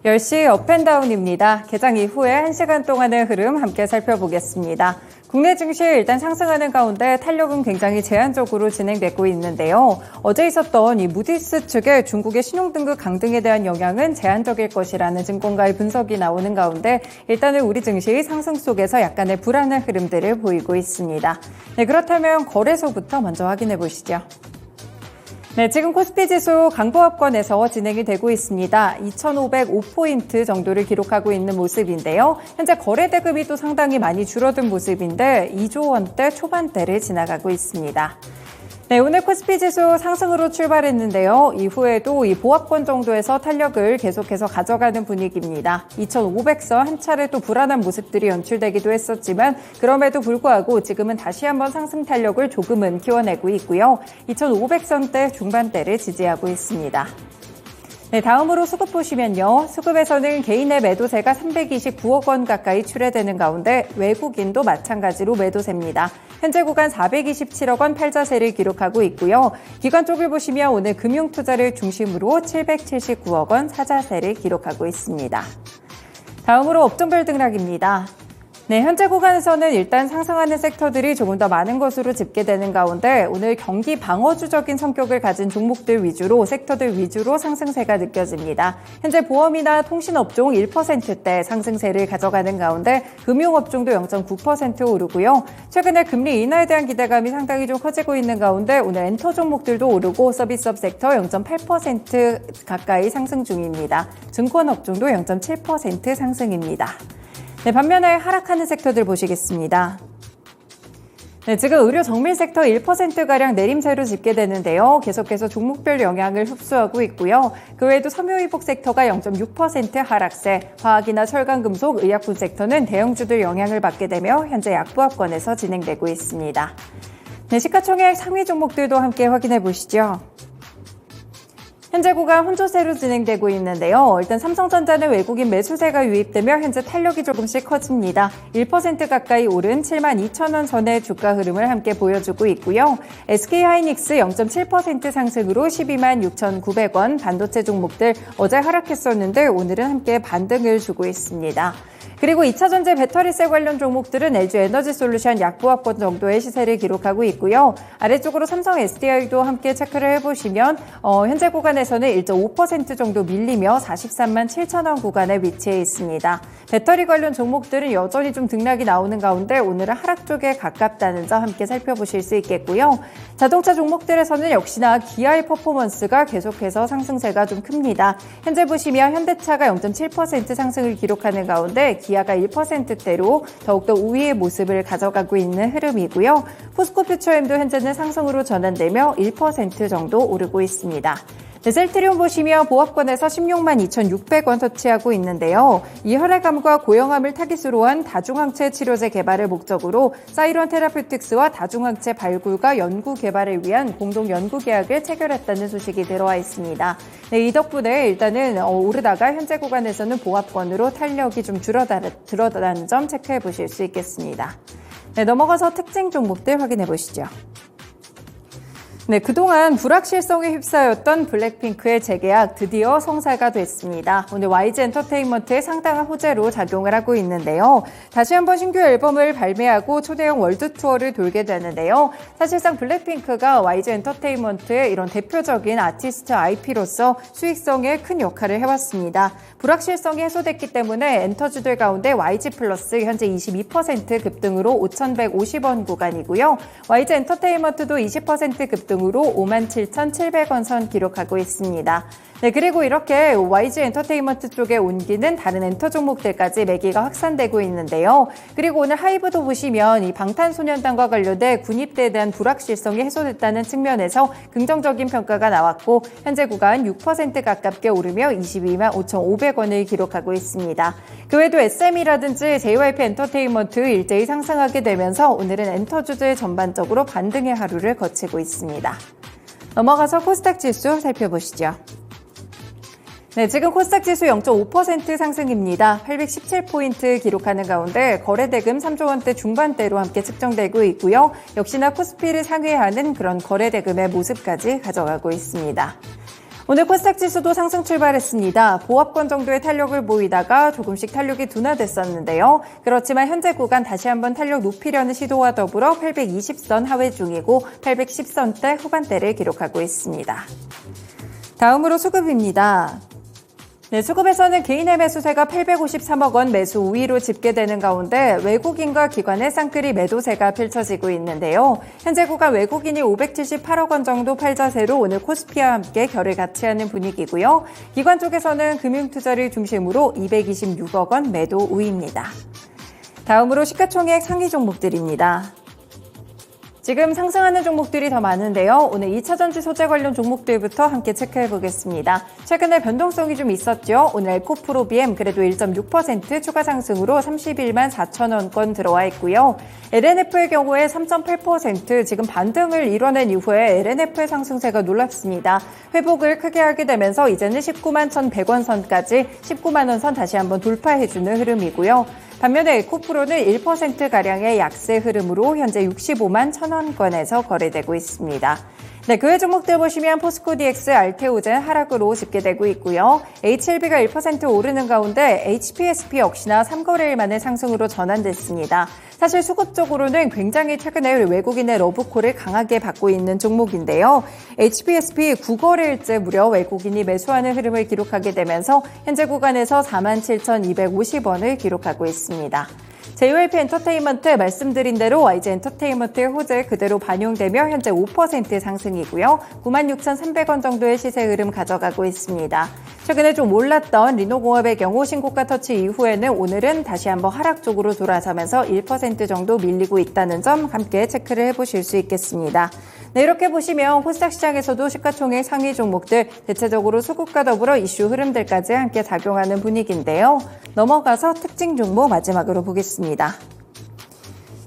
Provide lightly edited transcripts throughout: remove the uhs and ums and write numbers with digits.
10시 업앤다운입니다. 개장 이후에 1시간 동안의 흐름 함께 살펴보겠습니다. 국내 증시 일단 상승하는 가운데 탄력은 굉장히 제한적으로 진행되고 있는데요. 어제 있었던 이 무디스 측의 중국의 신용등급 강등에 대한 영향은 제한적일 것이라는 증권가의 분석이 나오는 가운데 일단은 우리 증시 상승 속에서 약간의 불안한 흐름들을 보이고 있습니다. 네, 그렇다면 거래소부터 먼저 확인해 보시죠. 네, 지금 코스피 지수 강보합권에서 진행이 되고 있습니다. 2,505포인트 정도를 기록하고 있는 모습인데요. 현재 거래 대금이 또 상당히 많이 줄어든 모습인데 2조 원대 초반대를 지나가고 있습니다. 네, 오늘 코스피 지수 상승으로 출발했는데요. 이후에도 이 보합권 정도에서 탄력을 계속해서 가져가는 분위기입니다. 2,500선 한 차례 또 불안한 모습들이 연출되기도 했었지만 그럼에도 불구하고 지금은 다시 한번 상승 탄력을 조금은 키워내고 있고요. 2,500선대 중반대를 지지하고 있습니다. 네, 다음으로 수급 보시면요. 수급에서는 개인의 매도세가 329억 원 가까이 출회되는 가운데 외국인도 마찬가지로 매도세입니다. 현재 구간 427억 원 팔자세를 기록하고 있고요. 기관 쪽을 보시면 오늘 금융투자를 중심으로 779억 원 사자세를 기록하고 있습니다. 다음으로 업종별 등락입니다. 네, 현재 구간에서는 일단 상승하는 섹터들이 조금 더 많은 것으로 집계되는 가운데 오늘 경기 방어주적인 성격을 가진 종목들 위주로 섹터들 위주로 상승세가 느껴집니다. 현재 보험이나 통신업종 1%대 상승세를 가져가는 가운데 금융업종도 0.9% 오르고요. 최근에 금리 인하에 대한 기대감이 상당히 좀 커지고 있는 가운데 오늘 엔터 종목들도 오르고 서비스업 섹터 0.8% 가까이 상승 중입니다. 증권업종도 0.7% 상승입니다. 네, 반면에 하락하는 섹터들 보시겠습니다. 네, 지금 의료 정밀 섹터 1%가량 내림세로 집계되는데요. 계속해서 종목별 영향을 흡수하고 있고요. 그 외에도 섬유유복 섹터가 0.6% 하락세, 화학이나 철강금속, 의약품 섹터는 대형주들 영향을 받게 되며 현재 약보합권에서 진행되고 있습니다. 네, 시가총액 상위 종목들도 함께 확인해 보시죠. 현재 구간 혼조세로 진행되고 있는데요. 일단 삼성전자는 외국인 매수세가 유입되며 현재 탄력이 조금씩 커집니다. 1% 가까이 오른 72,000원 선의 주가 흐름을 함께 보여주고 있고요. SK하이닉스 0.7% 상승으로 126,900원, 반도체 종목들 어제 하락했었는데 오늘은 함께 반등을 주고 있습니다. 그리고 2차전지 배터리세 관련 종목들은 LG 에너지솔루션 약보합권 정도의 시세를 기록하고 있고요. 아래쪽으로 삼성 SDI도 함께 체크를 해보시면 현재 구간에서는 1.5% 정도 밀리며 43만 7천원 구간에 위치해 있습니다. 배터리 관련 종목들은 여전히 좀 등락이 나오는 가운데 오늘은 하락 쪽에 가깝다는 점 함께 살펴보실 수 있겠고요. 자동차 종목들에서는 역시나 기아의 퍼포먼스가 계속해서 상승세가 좀 큽니다. 현재 보시면 현대차가 0.7% 상승을 기록하는 가운데 기아가 1%대로 더욱더 우위의 모습을 가져가고 있는 흐름이고요. 포스코퓨처엠도 현재는 상승으로 전환되며 1% 정도 오르고 있습니다. 네, 셀트리온 보시면 보합권에서 16만 2,600원 터치하고 있는데요. 이 혈액암과 고형암을 타깃으로 한 다중항체 치료제 개발을 목적으로 사이론 테라퓨틱스와 다중항체 발굴과 연구 개발을 위한 공동 연구 계약을 체결했다는 소식이 들어와 있습니다. 네, 이 덕분에 일단은 오르다가 현재 구간에서는 보합권으로 탄력이 좀 줄어드는 점 체크해 보실 수 있겠습니다. 네, 넘어가서 특징 종목들 확인해 보시죠. 네, 그동안 불확실성에 휩싸였던 블랙핑크의 재계약 드디어 성사가 됐습니다. 오늘 YG 엔터테인먼트의 상당한 호재로 작용을 하고 있는데요. 다시 한번 신규 앨범을 발매하고 초대형 월드 투어를 돌게 되는데요. 사실상 블랙핑크가 YG 엔터테인먼트의 이런 대표적인 아티스트 IP로서 수익성에 큰 역할을 해왔습니다. 불확실성이 해소됐기 때문에 엔터주들 가운데 YG 플러스 현재 22% 급등으로 5,150원 구간이고요. YG 엔터테인먼트도 20% 급등으로 57,700원 선 기록하고 있습니다. 네, 그리고 이렇게 YG 엔터테인먼트 쪽에 옮기는 다른 엔터 종목들까지 매기가 확산되고 있는데요. 그리고 오늘 하이브도 보시면 이 방탄소년단과 관련된 군입대에 대한 불확실성이 해소됐다는 측면에서 긍정적인 평가가 나왔고 현재 구간 6% 가깝게 오르며 22만 5,500원을 기록하고 있습니다. 그 외에도 SM이라든지 JYP 엔터테인먼트 일제히 상승하게 되면서 오늘은 엔터주들 전반적으로 반등의 하루를 거치고 있습니다. 넘어가서 코스닥 지수 살펴보시죠. 네, 지금 코스닥 지수 0.5% 상승입니다. 817포인트 기록하는 가운데 거래대금 3조 원대 중반대로 함께 측정되고 있고요. 역시나 코스피를 상회하는 그런 거래대금의 모습까지 가져가고 있습니다. 오늘 코스닥 지수도 상승 출발했습니다. 보합권 정도의 탄력을 보이다가 조금씩 탄력이 둔화됐었는데요. 그렇지만 현재 구간 다시 한번 탄력 높이려는 시도와 더불어 820선 하회 중이고 810선대 후반대를 기록하고 있습니다. 다음으로 수급입니다. 네, 수급에서는 개인의 매수세가 853억 원 매수 우위로 집계되는 가운데 외국인과 기관의 쌍끌이 매도세가 펼쳐지고 있는데요. 현재 구간 외국인이 578억 원 정도 팔자세로 오늘 코스피와 함께 결을 같이 하는 분위기고요. 기관 쪽에서는 금융투자를 중심으로 226억 원 매도 우위입니다. 다음으로 시가총액 상위 종목들입니다. 지금 상승하는 종목들이 더 많은데요. 오늘 2차전지 소재 관련 종목들부터 함께 체크해 보겠습니다. 최근에 변동성이 좀 있었죠. 오늘 에코프로비엠 그래도 1.6% 추가 상승으로 31만 4천 원권 들어와 있고요. LNF의 경우에 3.8% 지금 반등을 이뤄낸 이후에 LNF의 상승세가 놀랍습니다. 회복을 크게 하게 되면서 이제는 19만 1,100원 선까지 19만 원 선 다시 한번 돌파해주는 흐름이고요. 반면에 에코프로는 1%가량의 약세 흐름으로 현재 65만 1,000원권에서 거래되고 있습니다. 네, 그 외 종목들 보시면 포스코DX, 알테오젠 하락으로 집계되고 있고요. HLB가 1% 오르는 가운데 HPSP 역시나 3거래일 만에 상승으로 전환됐습니다. 사실 수급적으로는 굉장히 최근에 외국인의 러브콜을 강하게 받고 있는 종목인데요. HPSP 9거래일째 무려 외국인이 매수하는 흐름을 기록하게 되면서 현재 구간에서 47,250원을 기록하고 있습니다. JYP 엔터테인먼트 말씀드린 대로 YG 엔터테인먼트의 호재 그대로 반영되며 현재 5% 상승이고요. 96,300원 정도의 시세 흐름 가져가고 있습니다. 최근에 좀 올랐던 리노공업의 경우 신고가 터치 이후에는 오늘은 다시 한번 하락 쪽으로 돌아서면서 1% 정도 밀리고 있다는 점 함께 체크를 해보실 수 있겠습니다. 네, 이렇게 보시면 코스닥 시장에서도 시가총액 상위 종목들 대체적으로 수급과 더불어 이슈 흐름들까지 함께 작용하는 분위기인데요. 넘어가서 특징 종목 마지막으로 보겠습니다.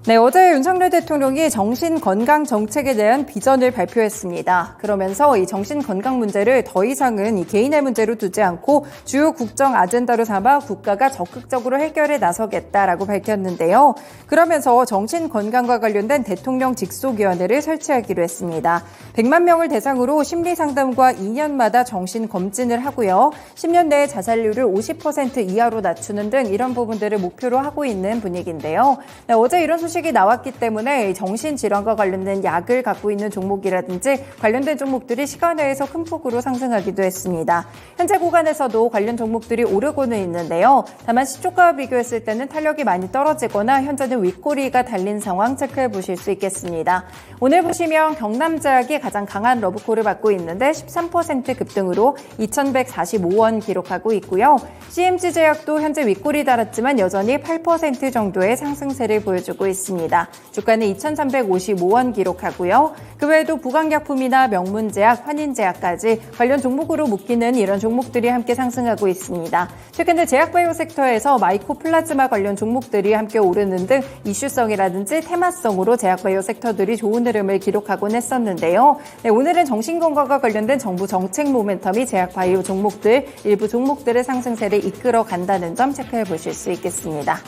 네, 어제 윤석열 대통령이 정신건강 정책에 대한 비전을 발표했습니다. 그러면서 이 정신건강 문제를 더 이상은 이 개인의 문제로 두지 않고 주요 국정 아젠다로 삼아 국가가 적극적으로 해결에 나서겠다라고 밝혔는데요. 그러면서 정신건강과 관련된 대통령 직속위원회를 설치하기로 했습니다. 100만 명을 대상으로 심리상담과 2년마다 정신검진을 하고요. 10년 내에 자살률을 50% 이하로 낮추는 등 이런 부분들을 목표로 하고 있는 분위기인데요. 네, 어제 이런 소식이 나왔기 때문에 정신질환과 관련된 약을 갖고 있는 종목이라든지 관련된 종목들이 시간 외에서 큰 폭으로 상승하기도 했습니다. 현재 구간에서도 관련 종목들이 오르고는 있는데요. 다만 시초가와 비교했을 때는 탄력이 많이 떨어지거나 현재는 윗꼬리가 달린 상황 체크해 보실 수 있겠습니다. 오늘 보시면 경남제약이 가장 강한 러브콜을 받고 있는데 13% 급등으로 2,145원 기록하고 있고요. CMG제약도 현재 윗꼬리 달았지만 여전히 8% 정도의 상승세를 보여주고 있습니다. 주가는 2,355원 기록하고요. 그 외에도 부강약품이나 명문제약, 환인제약까지 관련 종목으로 묶이는 이런 종목들이 함께 상승하고 있습니다. 최근에 제약바이오 섹터에서 마이코플라즈마 관련 종목들이 함께 오르는 등 이슈성이라든지 테마성으로 제약바이오 섹터들이 좋은 흐름을 기록하곤 했었는데요. 네, 오늘은 정신건강과 관련된 정부 정책 모멘텀이 제약바이오 종목들, 일부 종목들의 상승세를 이끌어 간다는 점 체크해 보실 수 있겠습니다.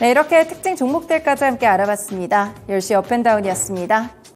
네, 이렇게 특징 종목들까지 함께 알아봤습니다. 10시 업앤다운이었습니다.